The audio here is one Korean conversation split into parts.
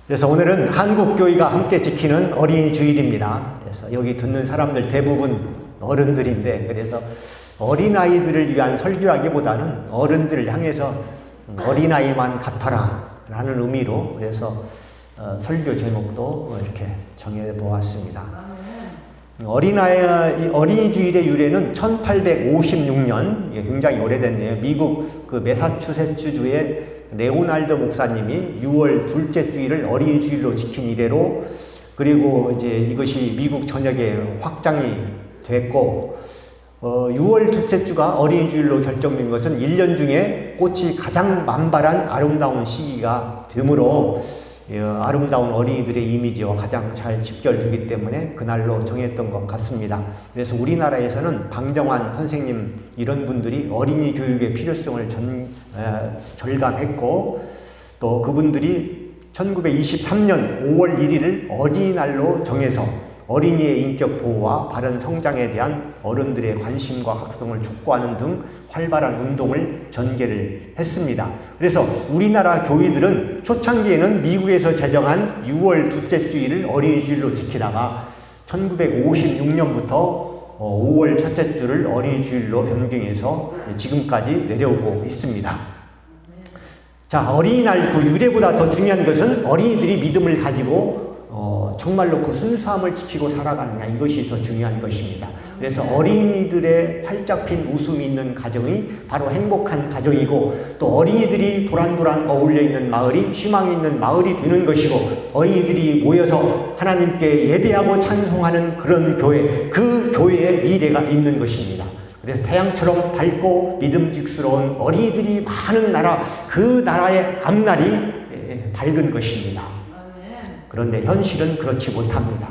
그래서 오늘은 한국교회가 함께 지키는 어린이 주일입니다. 그래서 여기 듣는 사람들 대부분 어른들인데, 그래서 어린아이들을 위한 설교라기보다는 어른들을 향해서 어린아이만 같아라 라는 의미로 그래서 설교 제목도 이렇게 정해보았습니다. 어린이 주일의 유래는 1856년, 굉장히 오래됐네요. 미국 그 매사추세츠주의 레오날드 목사님이 6월 둘째 주일을 어린이 주일로 지킨 이래로, 그리고 이제 이것이 미국 전역에 확장이 됐고, 6월 둘째 주가 어린이 주일로 결정된 것은 1년 중에 꽃이 가장 만발한 아름다운 시기가 되므로 아름다운 어린이들의 이미지와 가장 잘 직결되기 때문에 그날로 정했던 것 같습니다. 그래서 우리나라에서는 방정환 선생님 이런 분들이 어린이 교육의 필요성을 절감했고, 또 그분들이 1923년 5월 1일을 어린이날로 정해서 어린이의 인격 보호와 바른 성장에 대한 어른들의 관심과 학성을 촉구하는 등 활발한 운동을 전개를 했습니다. 그래서 우리나라 교회들은 초창기에는 미국에서 제정한 6월 둘째 주일을 어린이 주일로 지키다가 1956년부터 5월 첫째 주를 어린이 주일로 변경해서 지금까지 내려오고 있습니다. 자, 어린이날 그 유래보다 더 중요한 것은 어린이들이 믿음을 가지고 정말로 그 순수함을 지키고 살아가느냐, 이것이 더 중요한 것입니다. 그래서 어린이들의 활짝 핀 웃음이 있는 가정이 바로 행복한 가정이고, 또 어린이들이 도란도란 어울려 있는 마을이 희망이 있는 마을이 되는 것이고, 어린이들이 모여서 하나님께 예배하고 찬송하는 그런 교회, 그 교회에 미래가 있는 것입니다. 그래서 태양처럼 밝고 믿음직스러운 어린이들이 많은 나라, 그 나라의 앞날이 밝은 것입니다. 그런데 현실은 그렇지 못합니다.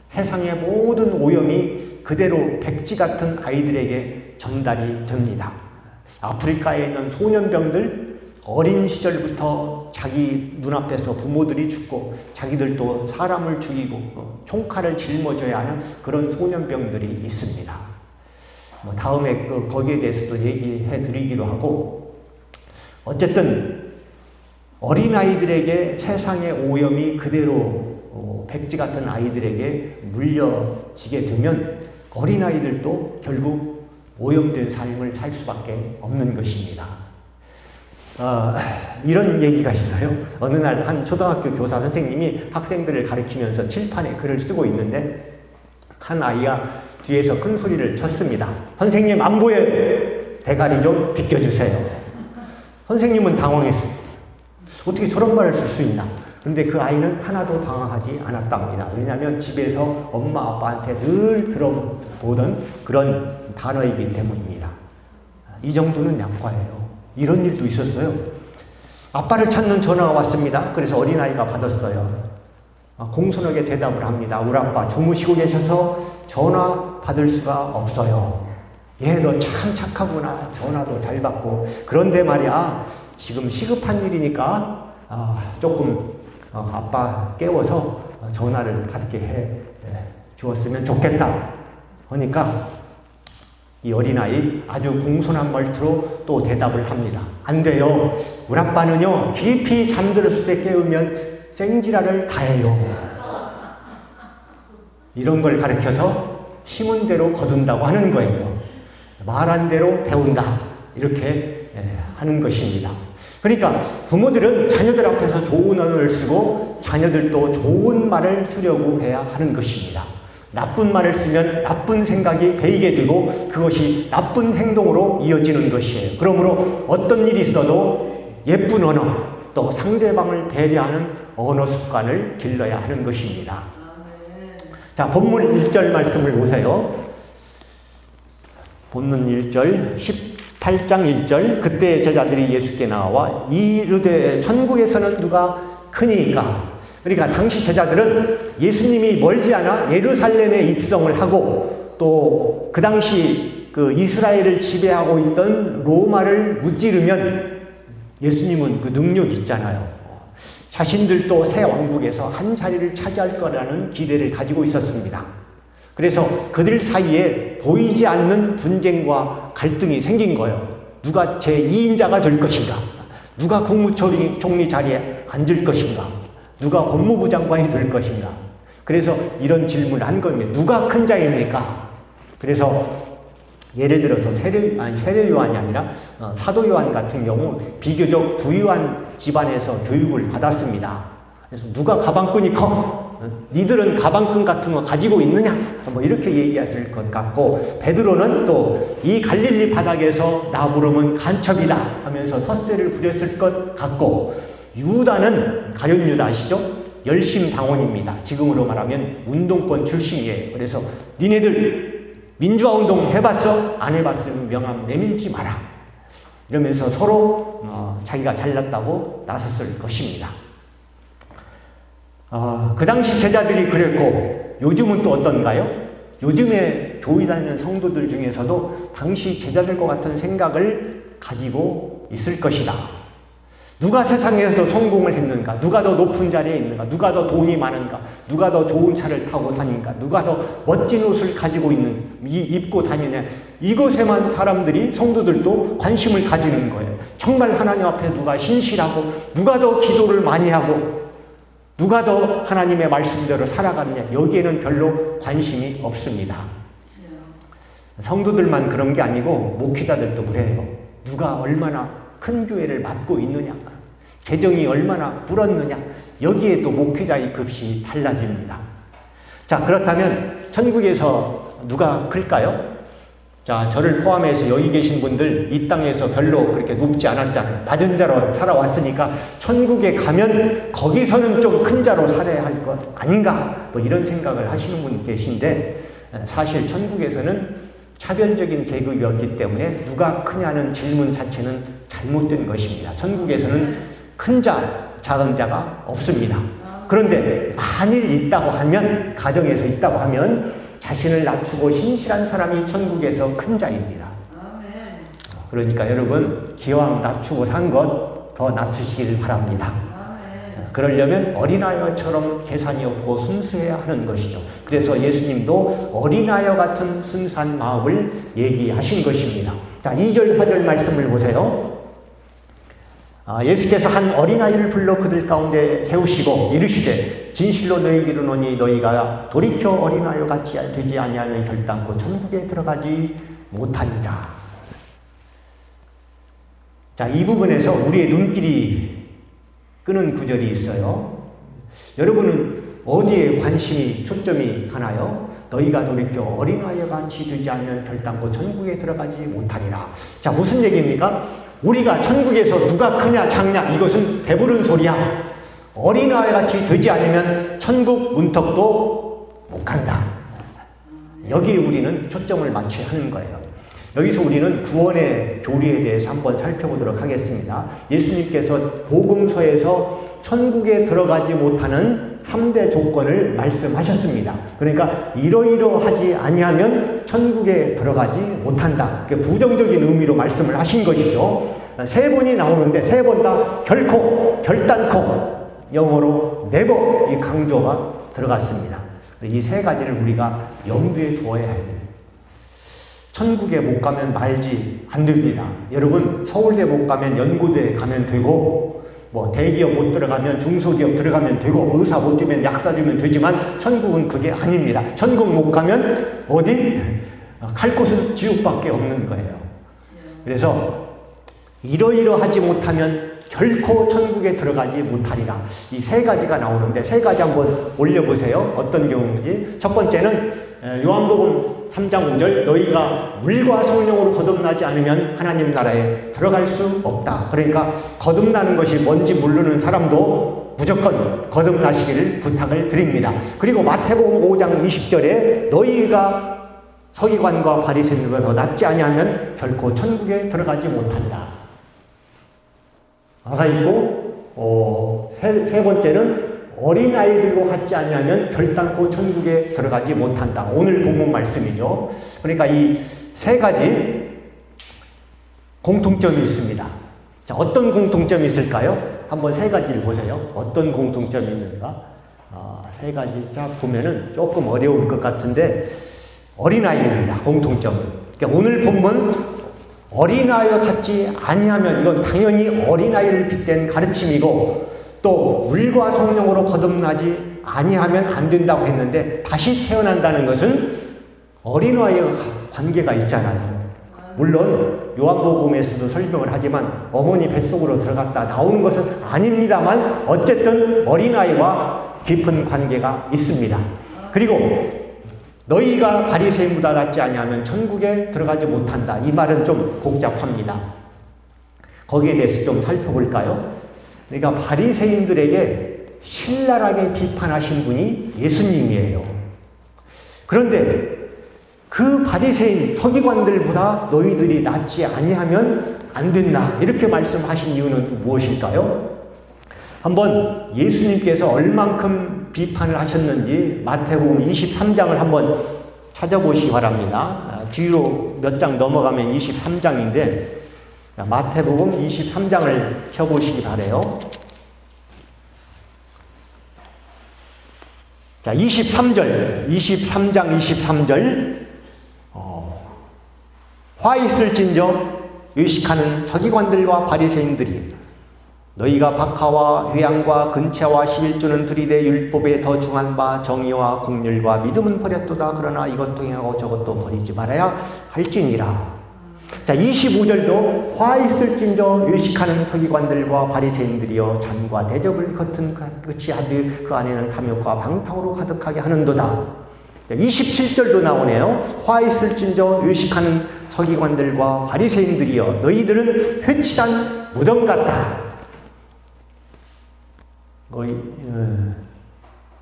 세상의 모든 오염이 그대로 백지 같은 아이들에게 전달이 됩니다. 아프리카에 있는 소년병들, 어린 시절부터 자기 눈앞에서 부모들이 죽고 자기들도 사람을 죽이고 총칼을 짊어져야 하는 그런 소년병들이 있습니다. 다음에 거기에 대해서도 얘기해 드리기로 하고, 어쨌든 어린아이들에게 세상의 오염이 그대로 백지 같은 아이들에게 물려지게 되면 어린아이들도 결국 오염된 삶을 살 수밖에 없는 것입니다. 이런 얘기가 있어요. 어느 날 한 초등학교 교사 선생님이 학생들을 가르치면서 칠판에 글을 쓰고 있는데, 한 아이가 뒤에서 큰 소리를 쳤습니다. 선생님, 안 보여요. 대가리 좀 비켜주세요. 선생님은 당황했어요. 어떻게 저런 말을 쓸 수 있나? 그런데 그 아이는 하나도 당황하지 않았답니다. 왜냐하면 집에서 엄마 아빠한테 늘 들어보던 그런 단어이기 때문입니다. 이 정도는 양과예요. 이런 일도 있었어요. 아빠를 찾는 전화가 왔습니다. 그래서 어린아이가 받았어요. 공손하게 대답을 합니다. 우리 아빠 주무시고 계셔서 전화 받을 수가 없어요. 너 참 착하구나. 전화도 잘 받고. 그런데 말이야, 지금 시급한 일이니까 조금 아빠 깨워서 전화를 받게 해 주었으면 좋겠다 하니까 이 어린아이 아주 공손한 말투로 또 대답을 합니다. 안 돼요. 우리 아빠는요, 깊이 잠들었을 때 깨우면 생지랄을 다 해요. 이런 걸 가르쳐서 심은 대로 거둔다고 하는 거예요. 말한 대로 배운다, 이렇게 하는 것입니다. 그러니까 부모들은 자녀들 앞에서 좋은 언어를 쓰고 자녀들도 좋은 말을 쓰려고 해야 하는 것입니다. 나쁜 말을 쓰면 나쁜 생각이 배이게 되고 그것이 나쁜 행동으로 이어지는 것이에요. 그러므로 어떤 일이 있어도 예쁜 언어, 또 상대방을 배려하는 언어 습관을 길러야 하는 것입니다. 자, 본문 1절 말씀을 보세요. 본문 1절, 18장 1절. 그때 제자들이 예수께 나와 이르되 천국에서는 누가 크니까. 그러니까 당시 제자들은 예수님이 멀지 않아 예루살렘에 입성을 하고, 또 그 당시 그 이스라엘을 지배하고 있던 로마를 무찌르면 예수님은 그 능력이 있잖아요. 자신들도 새 왕국에서 한 자리를 차지할 거라는 기대를 가지고 있었습니다. 그래서 그들 사이에 보이지 않는 분쟁과 갈등이 생긴 거예요. 누가 제2인자가 될 것인가? 누가 국무총리 자리에 앉을 것인가? 누가 법무부 장관이 될 것인가? 그래서 이런 질문을 한 겁니다. 누가 큰 자입니까? 그래서 예를 들어서 세례 요한이 아니라 사도 요한 같은 경우 비교적 부유한 집안에서 교육을 받았습니다. 그래서 누가 가방끈이 커? 니들은 가방끈 같은 거 가지고 있느냐? 뭐 이렇게 얘기했을 것 같고, 베드로는 또 이 갈릴리 바닥에서 나 부르면 간첩이다 하면서 텃세를 부렸을 것 같고, 유다는 가룟 유다 아시죠? 열심당원입니다. 지금으로 말하면 운동권 출신이에요. 그래서 니네들 민주화 운동 해봤어? 안 해봤으면 명함 내밀지 마라. 이러면서 서로 자기가 잘났다고 나섰을 것입니다. 그 당시 제자들이 그랬고, 요즘은 또 어떤가요? 요즘에 교회 다니는 성도들 중에서도 당시 제자들과 같은 생각을 가지고 있을 것이다. 누가 세상에서 성공을 했는가? 누가 더 높은 자리에 있는가? 누가 더 돈이 많은가? 누가 더 좋은 차를 타고 다니는가? 누가 더 멋진 옷을 가지고 입고 다니냐? 이것에만 사람들이, 성도들도 관심을 가지는 거예요. 정말 하나님 앞에 누가 신실하고, 누가 더 기도를 많이 하고, 누가 더 하나님의 말씀대로 살아가느냐, 여기에는 별로 관심이 없습니다. 성도들만 그런 게 아니고 목회자들도 그래요. 누가 얼마나 큰 교회를 맡고 있느냐, 재정이 얼마나 불었느냐, 여기에 또 목회자의 급이 달라집니다. 자, 그렇다면 천국에서 누가 클까요? 자, 저를 포함해서 여기 계신 분들 이 땅에서 별로 그렇게 높지 않았잖아요. 낮은 자로 살아왔으니까 천국에 가면 거기서는 좀 큰 자로 살아야 할 것 아닌가, 뭐 이런 생각을 하시는 분 계신데, 사실 천국에서는 차별적인 계급이었기 때문에 누가 크냐는 질문 자체는 잘못된 것입니다. 천국에서는 큰 자, 작은 자가 없습니다. 그런데 만일 있다고 하면, 가정에서 있다고 하면 자신을 낮추고 신실한 사람이 천국에서 큰 자입니다. 그러니까 여러분, 기왕 낮추고 산 것 더 낮추시길 바랍니다. 그러려면 어린아이처럼 계산이 없고 순수해야 하는 것이죠. 그래서 예수님도 어린아이 같은 순수한 마음을 얘기하신 것입니다. 자, 2절, 4절 말씀을 보세요. 예수께서 한 어린아이를 불러 그들 가운데 세우시고 이르시되 진실로 너희에게 이르노니 너희가 돌이켜 어린아이 같이 되지 아니하면 결단코 천국에 들어가지 못하니라. 자, 이 부분에서 우리의 눈길이 끄는 구절이 있어요. 여러분은 어디에 관심이, 초점이 가나요? 너희가 돌이켜 어린아이 같이 되지 않으면 결단코 천국에 들어가지 못하니라. 자, 무슨 얘기입니까? 우리가 천국에서 누가 크냐 작냐, 이것은 배부른 소리야. 어린아이 같이 되지 않으면 천국 문턱도 못 간다. 여기 우리는 초점을 맞춰야 하는 거예요. 여기서 우리는 구원의 교리에 대해서 한번 살펴보도록 하겠습니다. 예수님께서 복음서에서 천국에 들어가지 못하는 3대 조건을 말씀하셨습니다. 그러니까 이러이러하지 아니하면 천국에 들어가지 못한다. 부정적인 의미로 말씀을 하신 것이죠. 3번이 나오는데 3번 다 결코, 결단코, 영어로 never, 이 강조가 들어갔습니다. 이 3가지를 우리가 염두에 두어야 해요. 천국에 못 가면 말지 안 됩니다. 여러분, 서울대 못 가면 연고대 가면 되고, 뭐 대기업 못 들어가면 중소기업 들어가면 되고, 의사 못 되면 약사 되면 되지만 천국은 그게 아닙니다. 천국 못 가면 어디? 갈 곳은 지옥밖에 없는 거예요. 그래서 이러이러하지 못하면 결코 천국에 들어가지 못하리라. 이 3가지가 나오는데 3가지 한번 올려보세요. 어떤 경우인지. 첫 번째는 요한복음 3장 5절, 너희가 물과 성령으로 거듭나지 않으면 하나님 나라에 들어갈 수 없다. 그러니까 거듭나는 것이 뭔지 모르는 사람도 무조건 거듭나시기를 부탁을 드립니다. 그리고 마태복음 5장 20절에 너희가 서기관과 바리새인들보다 더 낫지 아니하면 결코 천국에 들어가지 못한다. 아가 있고, 세 번째는 어린아이들과 같지 아니하면 결단코 천국에 들어가지 못한다. 오늘 본문 말씀이죠. 그러니까 이 3가지 공통점이 있습니다. 자, 어떤 공통점이 있을까요? 한번 3가지를 보세요. 어떤 공통점이 있는가? 3가지 쫙 보면은 조금 어려울 것 같은데, 어린아이입니다. 공통점은. 그러니까 오늘 본문 어린아이와 같지 아니하면, 이건 당연히 어린아이를 빗댄 가르침이고, 또 물과 성령으로 거듭나지 아니하면 안 된다고 했는데 다시 태어난다는 것은 어린아이와 관계가 있잖아요. 물론 요한복음에서도 설명을 하지만 어머니 뱃속으로 들어갔다 나오는 것은 아닙니다만 어쨌든 어린아이와 깊은 관계가 있습니다. 그리고 너희가 바리새인보다 낫지 아니하면 천국에 들어가지 못한다. 이 말은 좀 복잡합니다. 거기에 대해서 좀 살펴볼까요? 그러니까 바리새인들에게 신랄하게 비판하신 분이 예수님이에요. 그런데 그 바리새인 서기관들보다 너희들이 낫지 아니하면 안 된다. 이렇게 말씀하신 이유는 무엇일까요? 한번 예수님께서 얼만큼 비판을 하셨는지 마태복음 23장을 한번 찾아보시기 바랍니다. 뒤로 몇 장 넘어가면 23장인데 마태복음 23장을 펴보시기 바라요. 자, 23절, 23장 23절. 화 있을진저 의식하는 서기관들과 바리새인들이 너희가 박하와 회양과 근체와 11조는 들이대 율법에 더 중한 바 정의와 긍휼과 믿음은 버렸도다. 그러나 이것도 행하고 저것도 버리지 말아야 할지니라. 자, 25절도 화 있을진저 의식하는 서기관들과 바리새인들이여 잔과 대접을 겉은 끝이 하되 그 안에는 탐욕과 방탕으로 가득하게 하는도다. 27절도 나오네요. 화 있을진저 의식하는 서기관들과 바리새인들이여 너희들은 회칠한 무덤 같다.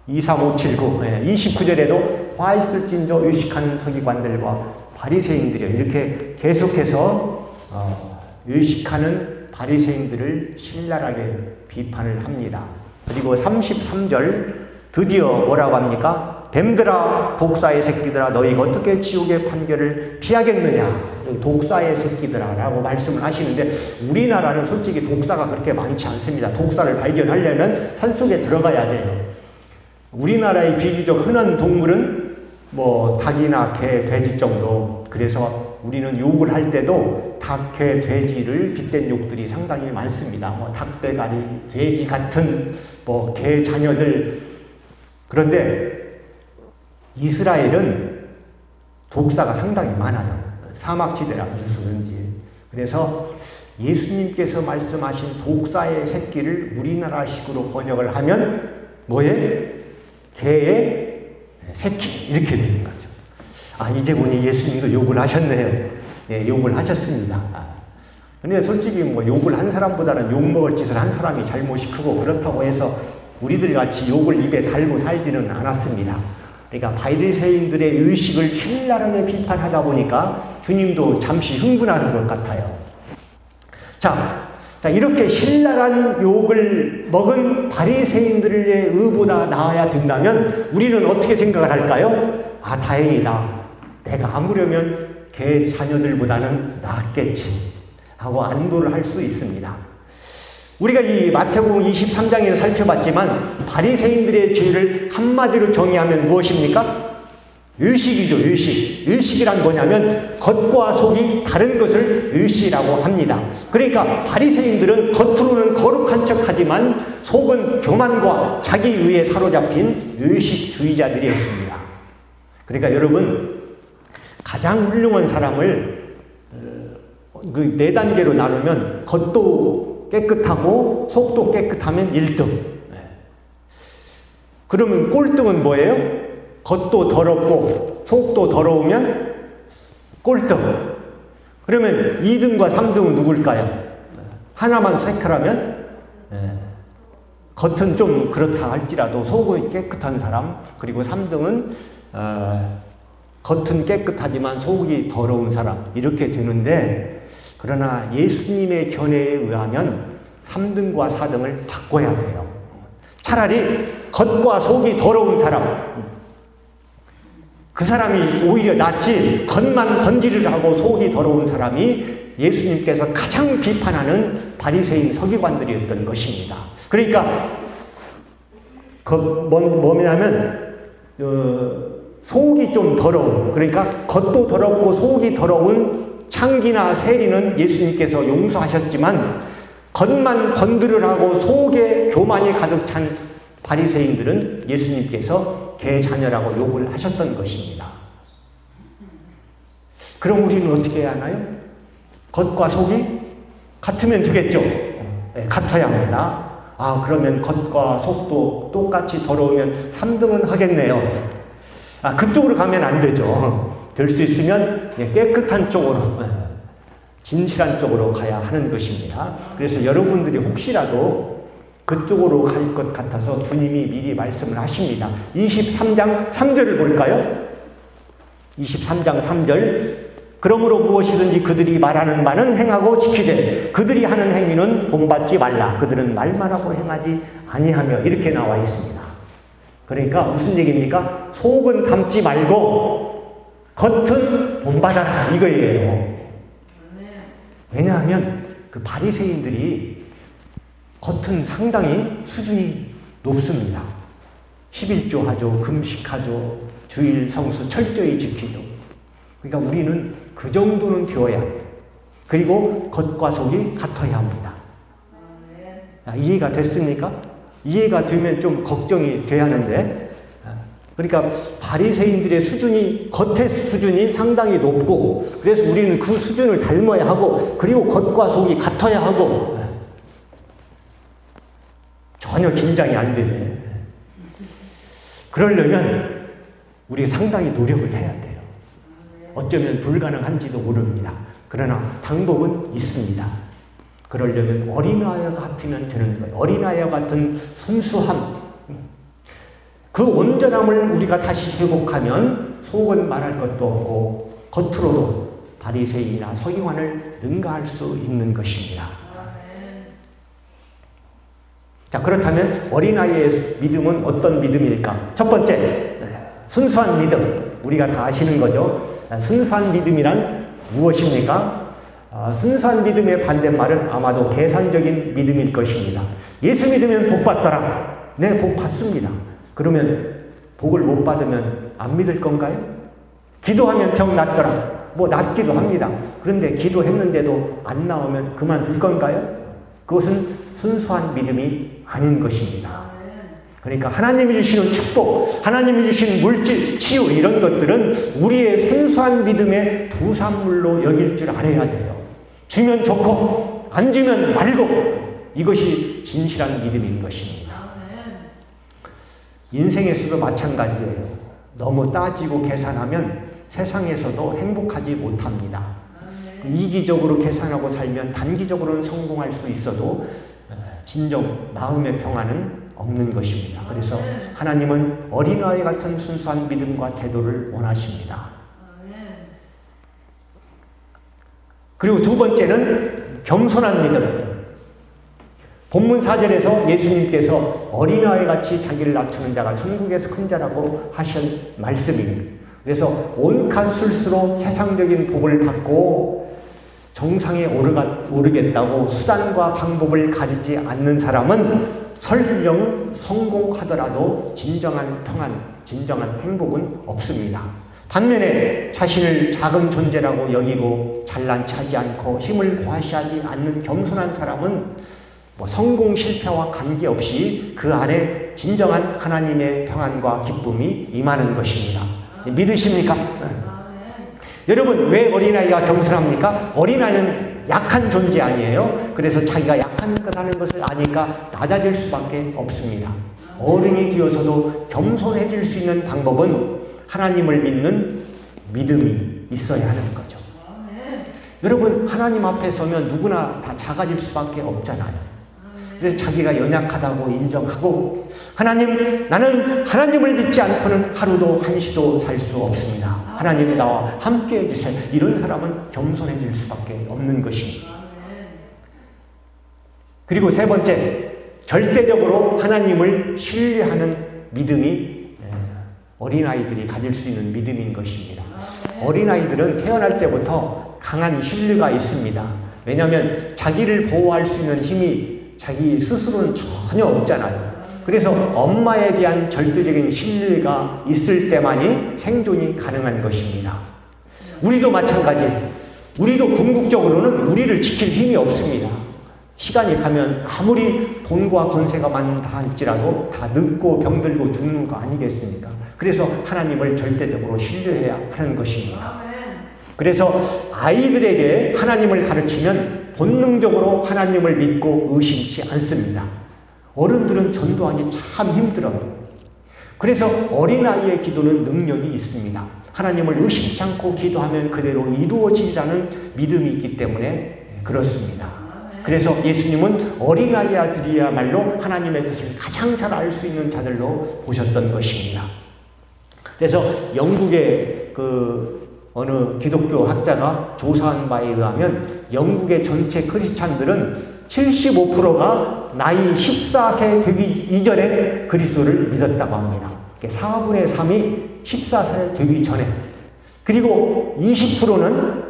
23579 29절에도 화 있을진저 의식하는 서기관들과 바리새인들이여 이렇게 계속해서 의식하는 바리새인들을 신랄하게 비판을 합니다. 그리고 33절 드디어 뭐라고 합니까? 뱀들아 독사의 새끼들아 너희가 어떻게 지옥의 판결을 피하겠느냐. 독사의 새끼들아 라고 말씀을 하시는데 우리나라는 솔직히 독사가 그렇게 많지 않습니다. 독사를 발견하려면 산속에 들어가야 돼요. 우리나라의 비교적 흔한 동물은 뭐 닭이나 개, 돼지 정도. 그래서 우리는 욕을 할 때도 닭, 개, 돼지를 빗댄 욕들이 상당히 많습니다. 뭐 닭대가리, 돼지 같은 뭐 개 자녀들. 그런데 이스라엘은 독사가 상당히 많아요. 사막지대라 그래서 그런지. 그래서 예수님께서 말씀하신 독사의 새끼를 우리나라식으로 번역을 하면 뭐에? 개의 새끼 이렇게 되는 거죠. 아, 이제 보니 예수님도 욕을 하셨네요. 네, 욕을 하셨습니다. 근데 솔직히 뭐 욕을 한 사람보다는 욕먹을 짓을 한 사람이 잘못이 크고 그렇다고 해서 우리들 같이 욕을 입에 달고 살지는 않았습니다. 그러니까 바리새인들의 의식을 신랄하게 비판하다 보니까 주님도 잠시 흥분하는 것 같아요. 자, 이렇게 신랄한 욕을 먹은 바리새인들의 의보다 나아야 된다면 우리는 어떻게 생각을 할까요? 아, 다행이다. 내가 아무려면 개 자녀들보다는 낫겠지 하고 안도를 할 수 있습니다. 우리가 이 마태복음 23장에서 살펴봤지만 바리새인들의 죄를 한마디로 정의하면 무엇입니까? 의식이죠. 의식이란 뭐냐면 겉과 속이 다른 것을 의식이라고 합니다. 그러니까 바리새인들은 겉으로는 거룩한 척하지만 속은 교만과 자기의에 사로잡힌 의식주의자들이었습니다. 그러니까 여러분 가장 훌륭한 사람을 그 4단계로 나누면 겉도 깨끗하고 속도 깨끗하면 1등. 그러면 꼴등은 뭐예요? 겉도 더럽고 속도 더러우면 꼴등. 그러면 2등과 3등은 누굴까요? 하나만 선택하라면 겉은 좀 그렇다 할지라도 속은 깨끗한 사람. 그리고 3등은 겉은 깨끗하지만 속이 더러운 사람. 이렇게 되는데 그러나 예수님의 견해에 의하면 3등과 4등을 바꿔야 돼요. 차라리 겉과 속이 더러운 사람, 그 사람이 오히려 낫지 겉만 번지를 하고 속이 더러운 사람이 예수님께서 가장 비판하는 바리새인 서기관들이었던 것입니다. 그러니까 뭐냐면 속이 좀 더러운, 그러니까 겉도 더럽고 속이 더러운 창기나 세리는 예수님께서 용서하셨지만 겉만 번들을하고 속에 교만이 가득 찬 바리새인들은 예수님께서 개 자녀라고 욕을 하셨던 것입니다. 그럼 우리는 어떻게 해야 하나요? 겉과 속이 같으면 되겠죠. 네, 같아야 합니다. 그러면 겉과 속도 똑같이 더러우면 3등은 하겠네요. 그쪽으로 가면 안 되죠. 될 수 있으면 깨끗한 쪽으로, 진실한 쪽으로 가야 하는 것입니다. 그래서 여러분들이 혹시라도 그쪽으로 갈 것 같아서 주님이 미리 말씀을 하십니다. 23장 3절을 볼까요? 23장 3절. 그러므로 무엇이든지 그들이 말하는 바는 행하고 지키되 그들이 하는 행위는 본받지 말라. 그들은 말만 하고 행하지 아니하며, 이렇게 나와 있습니다. 그러니까 무슨 얘기입니까? 속은 담지 말고 겉은 본받아라, 이거예요. 왜냐하면 그 바리새인들이 겉은 상당히 수준이 높습니다. 11조 하죠, 금식하죠, 주일 성수 철저히 지키죠. 그러니까 우리는 그 정도는 되어야 합니다. 그리고 겉과 속이 같아야 합니다. 이해가 됐습니까? 이해가 되면 좀 걱정이 돼야 하는데, 그러니까 바리새인들의 수준이, 겉의 수준이 상당히 높고, 그래서 우리는 그 수준을 닮아야 하고, 그리고 겉과 속이 같아야 하고, 전혀 긴장이 안 되네. 그러려면 우리가 상당히 노력을 해야 돼요. 어쩌면 불가능한지도 모릅니다. 그러나 방법은 있습니다. 그러려면 어린아이와 같으면 되는 거예요. 어린아이와 같은 순수함, 그 온전함을 우리가 다시 회복하면 속은 말할 것도 없고 겉으로도 바리새인이나 서기관을 능가할 수 있는 것입니다. 자, 그렇다면 어린아이의 믿음은 어떤 믿음일까? 첫 번째, 순수한 믿음. 우리가 다 아시는 거죠. 순수한 믿음이란 무엇입니까? 순수한 믿음의 반대말은 아마도 계산적인 믿음일 것입니다. 예수 믿으면 복 받더라. 네, 복 받습니다. 그러면 복을 못 받으면 안 믿을 건가요? 기도하면 병 낫더라. 뭐 낫기도 합니다. 그런데 기도했는데도 안 나오면 그만둘 건가요? 그것은 순수한 믿음이 아닌 것입니다. 그러니까 하나님이 주시는 축복, 하나님이 주시는 물질, 치유, 이런 것들은 우리의 순수한 믿음의 부산물로 여길 줄 알아야 돼요. 주면 좋고 안 주면 말고, 이것이 진실한 믿음인 것입니다. 인생에서도 마찬가지예요. 너무 따지고 계산하면 세상에서도 행복하지 못합니다. 이기적으로 계산하고 살면 단기적으로는 성공할 수 있어도 진정 마음의 평안은 없는 것입니다. 그래서 하나님은 어린아이 같은 순수한 믿음과 태도를 원하십니다. 그리고 두 번째는 겸손한 믿음. 본문 4절에서 예수님께서 어린아이 같이 자기를 낮추는 자가 천국에서 큰 자라고 하신 말씀입니다. 그래서 온갖 술수로 세상적인 복을 받고 정상에 오르겠다고 수단과 방법을 가리지 않는 사람은 설령 성공하더라도 진정한 평안, 진정한 행복은 없습니다. 반면에 자신을 작은 존재라고 여기고 잘난 체하지 않고 힘을 과시하지 않는 겸손한 사람은 성공 실패와 관계없이 그 안에 진정한 하나님의 평안과 기쁨이 임하는 것입니다. 믿으십니까? 여러분, 왜 어린아이가 겸손합니까? 어린아이는 약한 존재 아니에요? 그래서 자기가 약한 거라는 것을 아니까 낮아질 수밖에 없습니다. 어른이 되어서도 겸손해질 수 있는 방법은 하나님을 믿는 믿음이 있어야 하는 거죠. 여러분, 하나님 앞에 서면 누구나 다 작아질 수밖에 없잖아요. 그래서 자기가 연약하다고 인정하고, 하나님, 나는 하나님을 믿지 않고는 하루도 한시도 살 수 없습니다. 하나님, 나와 함께 해주세요. 이런 사람은 겸손해질 수밖에 없는 것입니다. 그리고 세 번째, 절대적으로 하나님을 신뢰하는 믿음이 어린아이들이 가질 수 있는 믿음인 것입니다. 어린아이들은 태어날 때부터 강한 신뢰가 있습니다. 왜냐하면 자기를 보호할 수 있는 힘이 자기 스스로는 전혀 없잖아요. 그래서 엄마에 대한 절대적인 신뢰가 있을 때만이 생존이 가능한 것입니다. 우리도 마찬가지예요. 우리도 궁극적으로는 우리를 지킬 힘이 없습니다. 시간이 가면 아무리 돈과 권세가 많다 할지라도 다 늙고 병들고 죽는 거 아니겠습니까? 그래서 하나님을 절대적으로 신뢰해야 하는 것입니다. 그래서 아이들에게 하나님을 가르치면 본능적으로 하나님을 믿고 의심치 않습니다. 어른들은 전도하기 참 힘들어요. 그래서 어린아이의 기도는 능력이 있습니다. 하나님을 의심치 않고 기도하면 그대로 이루어지리라는 믿음이 있기 때문에 그렇습니다. 그래서 예수님은 어린아이들이야말로 하나님의 뜻을 가장 잘 알 수 있는 자들로 보셨던 것입니다. 그래서 영국의 어느 기독교 학자가 조사한 바에 의하면 영국의 전체 크리스찬들은 75%가 나이 14세 되기 이전에 그리스도를 믿었다고 합니다. 4분의 3이 14세 되기 전에. 그리고 20%는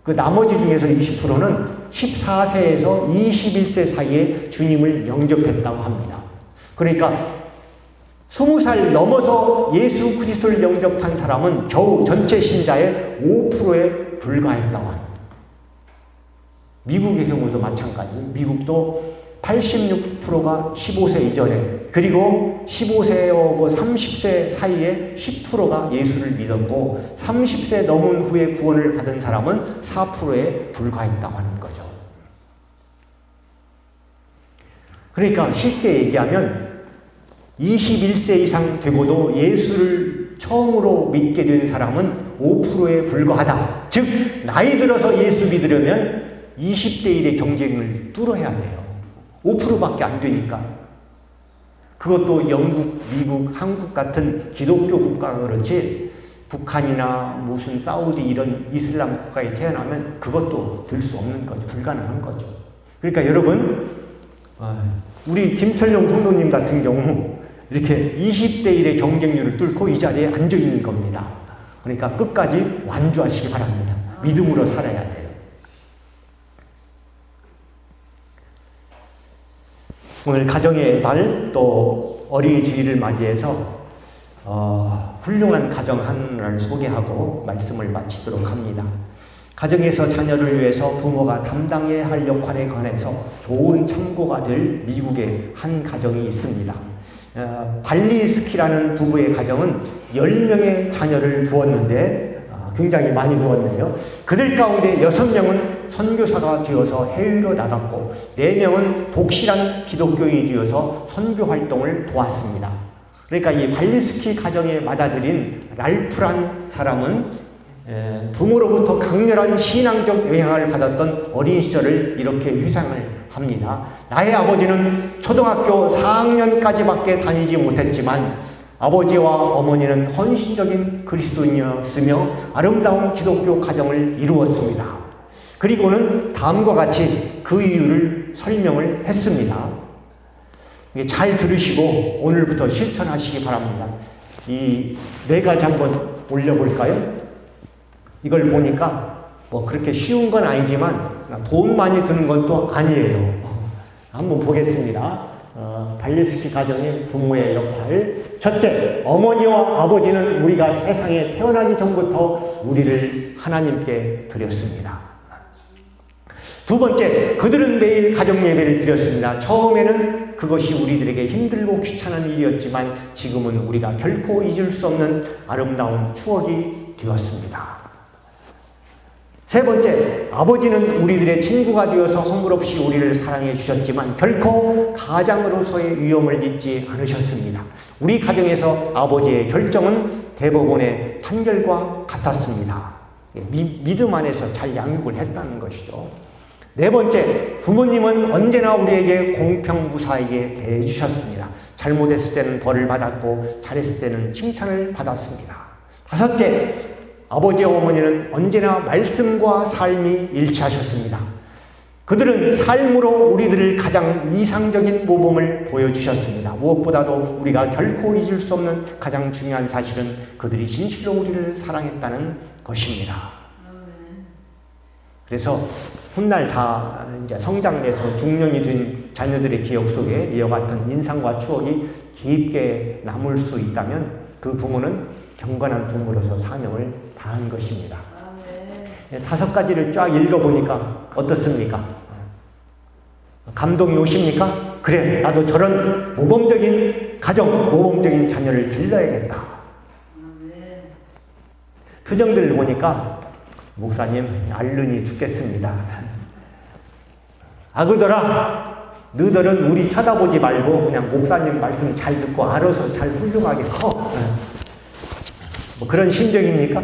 그 나머지 중에서 20%는 14세에서 21세 사이에 주님을 영접했다고 합니다. 그러니까 20살 넘어서 예수 그리스도를 영접한 사람은 겨우 전체 신자의 5%에 불과했다고 합니다. 미국의 경우도 마찬가지. 미국도 86%가 15세 이전에, 그리고 15세하고 30세 사이에 10%가 예수를 믿었고 30세 넘은 후에 구원을 받은 사람은 4%에 불과했다고 하는 거죠. 그러니까 쉽게 얘기하면 21세 이상 되고도 예수를 처음으로 믿게 된 사람은 5%에 불과하다. 즉 나이 들어서 예수 믿으려면 20대 1의 경쟁을 뚫어야 돼요. 5%밖에 안 되니까. 그것도 영국, 미국, 한국 같은 기독교 국가가 그렇지 북한이나 무슨 사우디 이런 이슬람 국가에 태어나면 그것도 될 수 없는 거죠. 불가능한 거죠. 그러니까 여러분, 우리 김철용 성도님 같은 경우 이렇게 20대 1의 경쟁률을 뚫고 이 자리에 앉아 있는 겁니다. 그러니까 끝까지 완주하시기 바랍니다. 믿음으로 살아야 돼요. 오늘 가정의 달, 또 어린이 주일을 맞이해서 훌륭한 가정 하나를 소개하고 말씀을 마치도록 합니다. 가정에서 자녀를 위해서 부모가 담당해야 할 역할에 관해서 좋은 참고가 될 미국의 한 가정이 있습니다. 발리스키라는 부부의 가정은 10명의 자녀를 두었는데 굉장히 많이 두었네요. 그들 가운데 6명은 선교사가 되어서 해외로 나갔고 4명은 독실한 기독교인이 되어서 선교 활동을 도왔습니다. 그러니까 이 발리스키 가정에 맏아들인 랄프란 사람은 부모로부터 강렬한 신앙적 영향을 받았던 어린 시절을 이렇게 회상을 합니다. 나의 아버지는 초등학교 4학년까지밖에 다니지 못했지만 아버지와 어머니는 헌신적인 그리스도인이었으며 아름다운 기독교 가정을 이루었습니다. 그리고는 다음과 같이 그 이유를 설명을 했습니다. 잘 들으시고 오늘부터 실천하시기 바랍니다. 이 4가지 한번 올려볼까요? 이걸 보니까 뭐 그렇게 쉬운 건 아니지만 돈 많이 드는 건 또 아니에요. 한번 보겠습니다. 발리스키 가정의 부모의 역할. 첫째, 어머니와 아버지는 우리가 세상에 태어나기 전부터 우리를 하나님께 드렸습니다. 두 번째, 그들은 매일 가정 예배를 드렸습니다. 처음에는 그것이 우리들에게 힘들고 귀찮은 일이었지만 지금은 우리가 결코 잊을 수 없는 아름다운 추억이 되었습니다. 세 번째, 아버지는 우리들의 친구가 되어서 허물없이 우리를 사랑해 주셨지만 결코 가장으로서의 위험을 잊지 않으셨습니다. 우리 가정에서 아버지의 결정은 대법원의 판결과 같았습니다. 믿음 안에서 잘 양육을 했다는 것이죠. 네 번째, 부모님은 언제나 우리에게 공평무사하게 대해주셨습니다. 잘못했을 때는 벌을 받았고 잘했을 때는 칭찬을 받았습니다. 다섯째, 아버지와 어머니는 언제나 말씀과 삶이 일치하셨습니다. 그들은 삶으로 우리들을 가장 이상적인 모범을 보여주셨습니다. 무엇보다도 우리가 결코 잊을 수 없는 가장 중요한 사실은 그들이 진실로 우리를 사랑했다는 것입니다. 그래서 훗날 다 이제 성장해서 중년이 된 자녀들의 기억 속에 이와 같은 인상과 추억이 깊게 남을 수 있다면 그 부모는 경건한 부모로서 사명을 다한 것입니다. 5가지를 쫙 읽어보니까 어떻습니까? 감동이 오십니까? 그래, 나도 저런 모범적인 가정, 모범적인 자녀를 길러야겠다. 표정들을 보니까 목사님 앓으니 죽겠습니다. 아그더라, 너희들은 우리 쳐다보지 말고 그냥 목사님 말씀 잘 듣고 알아서 잘 훌륭하게 커. 뭐 그런 심정입니까?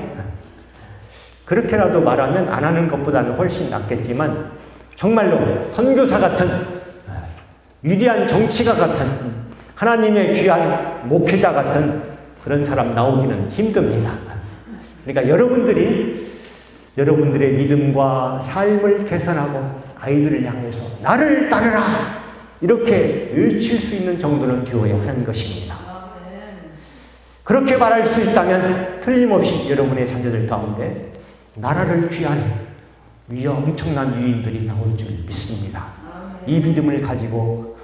그렇게라도 말하면 안 하는 것보다는 훨씬 낫겠지만 정말로 선교사 같은 위대한 정치가 같은 하나님의 귀한 목회자 같은 그런 사람 나오기는 힘듭니다. 그러니까 여러분들의 믿음과 삶을 개선하고 아이들을 향해서 나를 따르라 이렇게 외칠 수 있는 정도는 되어야 하는 것입니다. 그렇게 말할 수 있다면 틀림없이 여러분의 자녀들 가운데 나라를 귀한 엄청난 유인들이 나올 줄 믿습니다. 이 믿음을 가지고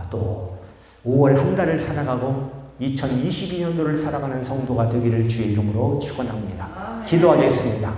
또 5월 한 달을 살아가고 2022년도를 살아가는 성도가 되기를 주의 이름으로 축원합니다. 기도하겠습니다.